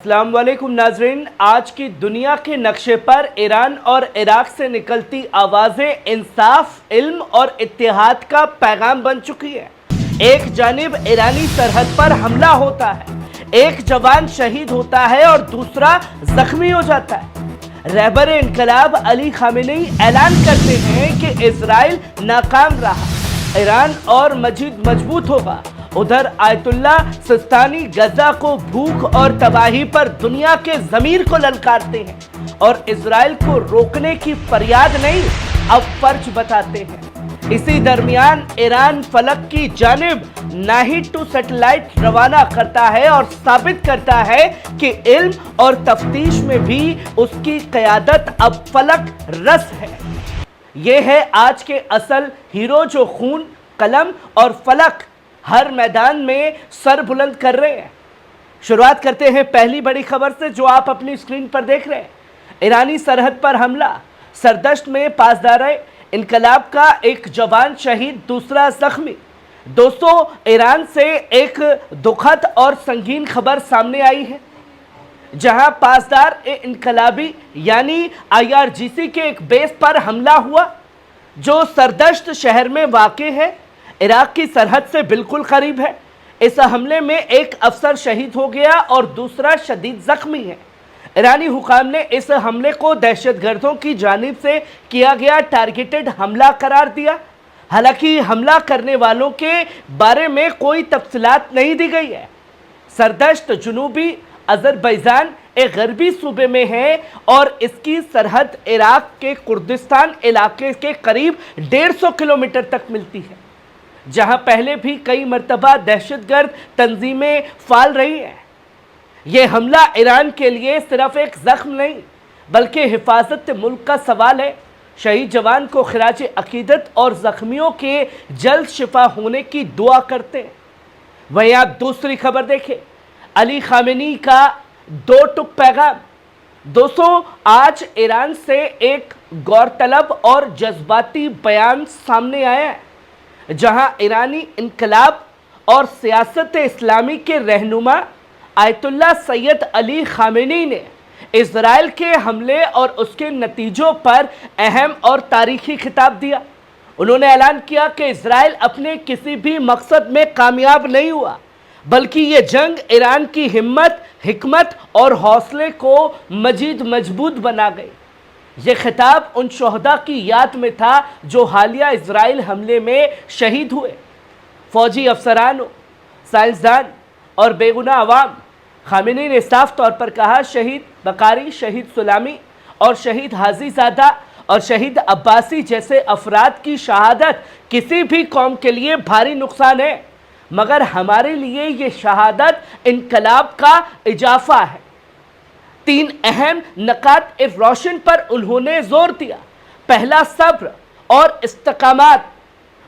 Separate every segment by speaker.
Speaker 1: अस्सलाम वालेकुम नाजरीन। आज की दुनिया के नक्शे पर ईरान और इराक से निकलती आवाज़ें इंसाफ, इल्म और इत्तेहाद का पैगाम बन चुकी है। एक जानिब ईरानी सरहद पर हमला होता है, एक जवान शहीद होता है और दूसरा जख्मी हो जाता है। रहबर इनकलाब अली खामेनी ऐलान करते हैं कि इजराइल नाकाम रहा, ईरान और मजीद मजबूत होगा। उधर आयतुल्ला सिस्तानी गजा को भूख और तबाही पर दुनिया के ज़मीर को ललकारते हैं और इजराइल को रोकने की फरियाद नहीं, अब फर्ज बताते हैं। इसी दरमियान ईरान फलक की जानिब नाहिद 2 सैटेलाइट रवाना करता है और साबित करता है कि इल्म और तफ्तीश में भी उसकी क़यादत अब फलक रस है। ये है आज के असल हीरो जो खून, कलम और फलक हर मैदान में सर बुलंद कर रहे हैं। शुरुआत करते हैं पहली बड़ी खबर से जो आप अपनी स्क्रीन पर देख रहे हैं। ईरानी सरहद पर हमला, सरदश्त में पासदार इनकलाब का एक जवान शहीद, दूसरा जख्मी। दोस्तों, ईरान से एक दुखद और संगीन खबर सामने आई है, जहां पासदार इनकलाबी यानी IRGC के एक बेस पर हमला हुआ जो सरदश्त शहर में वाक़े है, इराक की सरहद से बिल्कुल करीब है। इस हमले में एक अफसर शहीद हो गया और दूसरा शदीद जख्मी है। ईरानी हुकाम ने इस हमले को दहशतगर्दों की जानिब से किया गया टारगेटेड हमला करार दिया। हालांकि हमला करने वालों के बारे में कोई तफसीलात नहीं दी गई है। सरदश्त जुनूबी अज़रबैजान एक गरबी सूबे में है और इसकी सरहद इराक के कुर्दिस्तान इलाके के करीब 150 किलोमीटर तक मिलती है, जहां पहले भी कई मरतबा दहशतगर्द तंजीमें फाल रही हैं। यह हमला ईरान के लिए सिर्फ एक जख्म नहीं बल्कि हिफाजत मुल्क का सवाल है। शहीद जवान को खिराज अकीदत और जख्मियों के जल्द शिफा होने की दुआ करते हैं। वहीं आप दूसरी खबर देखें, अली खामेनी का 2 टुक पैगाम। दोस्तों, आज ईरान से एक गौरतलब और जज्बाती बयान सामने आया है, जहां ईरानी इनकलाब और सियासत इस्लामी के रहनुमा आयतुल्ला सैयद अली खामेनी ने इजराइल के हमले और उसके नतीजों पर अहम और तारीखी खिताब दिया। उन्होंने ऐलान किया कि इजराइल अपने किसी भी मकसद में कामयाब नहीं हुआ, बल्कि ये जंग ईरान की हिम्मत, हिकमत और हौसले को मजीद मजबूत बना गई। ये खिताब उन शोहदा की याद में था जो हालिया इजराइल हमले में शहीद हुए। फौजी अफसरानों, साइंसदान और बेगुनाह अवाम। खामेनी ने साफ तौर पर कहा, शहीद बकारी, शहीद सुलामी और शहीद हाजीजादा और शहीद अब्बासी जैसे अफराद की शहादत किसी भी कौम के लिए भारी नुकसान है, मगर हमारे लिए ये शहादत इनकलाब का इजाफा है। 3 अहम नकात रोशन पर उन्होंने जोर दिया। पहला, सब्र और इस्तकामत,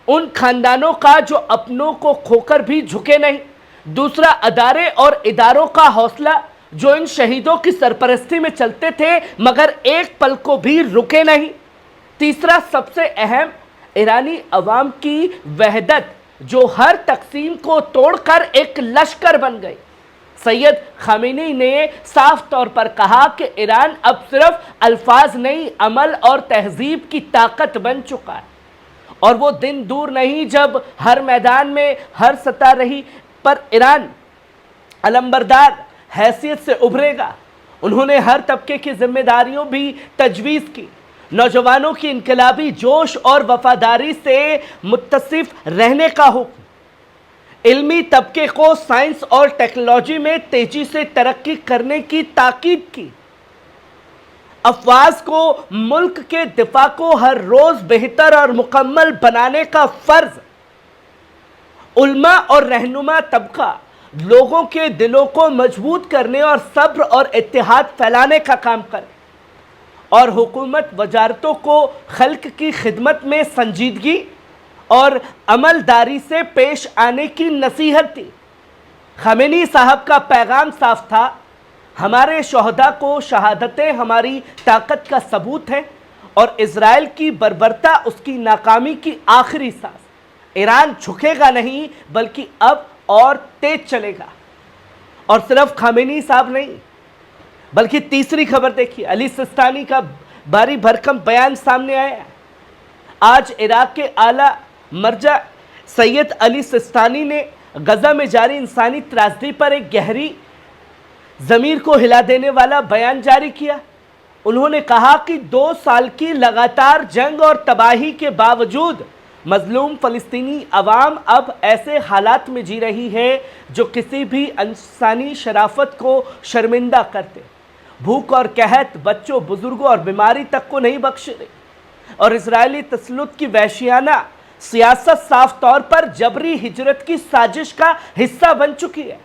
Speaker 1: उन खानदानों का जो अपनों को खोकर भी झुके नहीं। दूसरा, अदारे और इदारों का हौसला जो इन शहीदों की सरपरस्ती में चलते थे मगर एक पल को भी रुके नहीं। तीसरा, सबसे अहम, ईरानी अवाम की वहदत जो हर तकसीम को तोड़कर एक लश्कर बन गई। सैयद खामेनी ने साफ तौर पर कहा कि ईरान अब सिर्फ अल्फाज नहीं, अमल और तहजीब की ताकत बन चुका है और वो दिन दूर नहीं जब हर मैदान में, हर सतह रही पर ईरान अलंबरदार हैसियत से उभरेगा। उन्होंने हर तबके की जिम्मेदारियों भी तजवीज़ की। नौजवानों की इनकलाबी जोश और वफादारी से मुत्तसिफ रहने का हुक्म, इल्मी तबके को साइंस और टेक्नोलॉजी में तेजी से तरक्की करने की ताकीद की। अफवाज को मुल्क के दिफा को हर रोज बेहतर और मुकम्मल बनाने का फर्ज। उल्मा और रहनुमा तबका लोगों के दिलों को मजबूत करने और सब्र और इत्तेहाद फैलाने का काम करे और हुकूमत वजारतों को खल्क की खिदमत में संजीदगी और अमलदारी से पेश आने की नसीहत दी। खामेनी साहब का पैगाम साफ था, हमारे शोहदा को शहादतें हमारी ताकत का सबूत है और इजराइल की बर्बरता उसकी नाकामी की आखिरी सांस। ईरान झुकेगा नहीं बल्कि अब और तेज चलेगा। और सिर्फ खामेनी साहब नहीं, बल्कि तीसरी खबर देखिए, अली सिस्तानी का भारी भरकम बयान सामने आया है। आज इराक के आला मर्जा सैयद अली सिस्तानी ने गजा में जारी इंसानी त्रासदी पर एक गहरी ज़मीर को हिला देने वाला बयान जारी किया। उन्होंने कहा कि 2 साल की लगातार जंग और तबाही के बावजूद मजलूम फ़लस्तीनी अवाम अब ऐसे हालात में जी रही है जो किसी भी इंसानी शराफत को शर्मिंदा करते। भूख और कहत बच्चों, बुजुर्गों और बीमारी तक को नहीं बख्श रही, और इजरायली तसल्लुत की वहशियाना सियासत साफ तौर पर जबरी हिजरत की साजिश का हिस्सा बन चुकी है।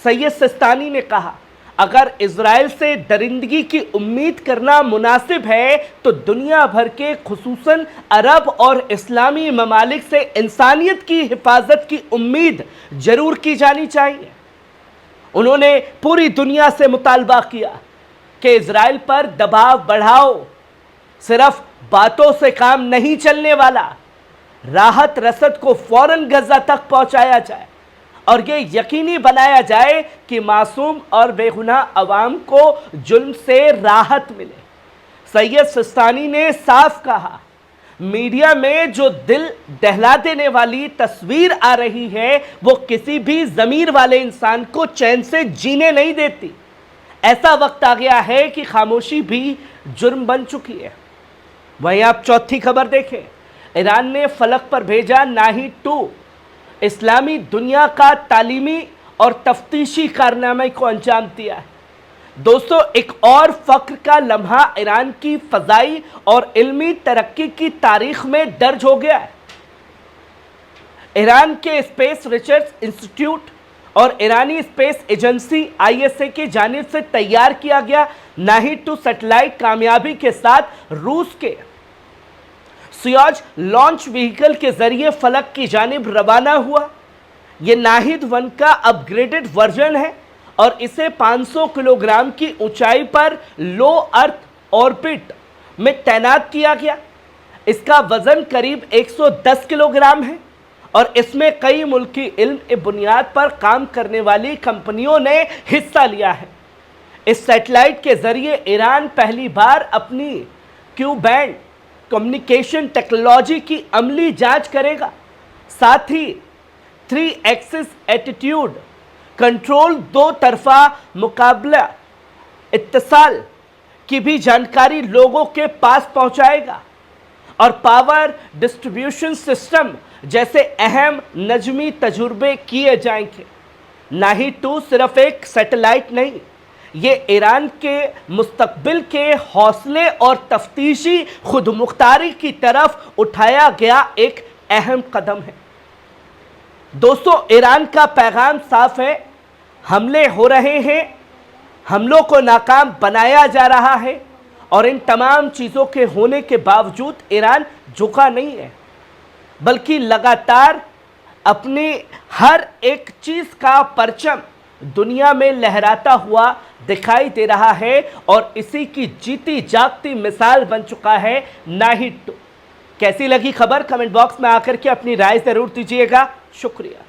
Speaker 1: सैयद सिस्तानी ने कहा, अगर इजराइल से दरिंदगी की उम्मीद करना मुनासिब है तो दुनिया भर के खुसूसन अरब और इस्लामी ममालिक से इंसानियत की हिफाजत की उम्मीद जरूर की जानी चाहिए। उन्होंने पूरी दुनिया से मुतालबा किया कि इजराइल पर दबाव बढ़ाओ। सिर्फ बातों से काम नहीं चलने वाला, राहत रसद को फौरन गजा तक पहुंचाया जाए और ये यकीनी बनाया जाए कि मासूम और बेगुनाह अवाम को जुल्म से राहत मिले। सैयद सिस्तानी ने साफ कहा, मीडिया में जो दिल दहला देने वाली तस्वीर आ रही है वो किसी भी ज़मीर वाले इंसान को चैन से जीने नहीं देती। ऐसा वक्त आ गया है कि खामोशी भी जुर्म बन चुकी है। वहीं आप चौथी खबर देखें, ईरान ने फलक पर भेजा नाहिद-2, इस्लामी दुनिया का तालीमी और तफ्तीशी कारनामे को अंजाम दिया है। दोस्तों, एक और फख्र का लम्हा ईरान की फ़ज़ाई और इल्मी तरक्की की तारीख में दर्ज हो गया है। ईरान के स्पेस रिसर्च इंस्टीट्यूट और ईरानी स्पेस एजेंसी ISA की जानिब से तैयार किया गया नाहिद-2 सैटेलाइट कामयाबी के साथ रूस के सोयूज़ लॉन्च व्हीकल के जरिए फलक की जानिब रवाना हुआ। यह नाहिद-1 का अपग्रेडेड वर्जन है और इसे 500 किलोग्राम की ऊंचाई पर लो अर्थ ऑर्बिट में तैनात किया गया। इसका वजन करीब 110 किलोग्राम है और इसमें कई मुल्की इल्म बुनियाद पर काम करने वाली कंपनियों ने हिस्सा लिया है। इस सैटेलाइट के जरिए ईरान पहली बार अपनी क्यू बैंड कम्युनिकेशन टेक्नोलॉजी की अमली जांच करेगा। साथ ही 3 एक्सिस एटीट्यूड कंट्रोल, 2 तरफा मुकाबला इत्तिसाल की भी जानकारी लोगों के पास पहुंचाएगा और पावर डिस्ट्रीब्यूशन सिस्टम जैसे अहम नजमी तजुर्बे किए जाएंगे। नाहिद-2 सिर्फ एक सैटेलाइट नहीं, ये ईरान के मुस्तकबिल के हौसले और तफ्तीशी खुदमुख्तारी की तरफ उठाया गया एक अहम कदम है। दोस्तों, ईरान का पैगाम साफ है, हमले हो रहे हैं, हमलों को नाकाम बनाया जा रहा है और इन तमाम चीज़ों के होने के बावजूद ईरान झुका नहीं है, बल्कि लगातार अपनी हर एक चीज़ का परचम दुनिया में लहराता हुआ दिखाई दे रहा है और इसी की जीती जागती मिसाल बन चुका है नाहिद-2। कैसी लगी खबर? कमेंट बॉक्स में आकर के अपनी राय ज़रूर दीजिएगा। शुक्रिया।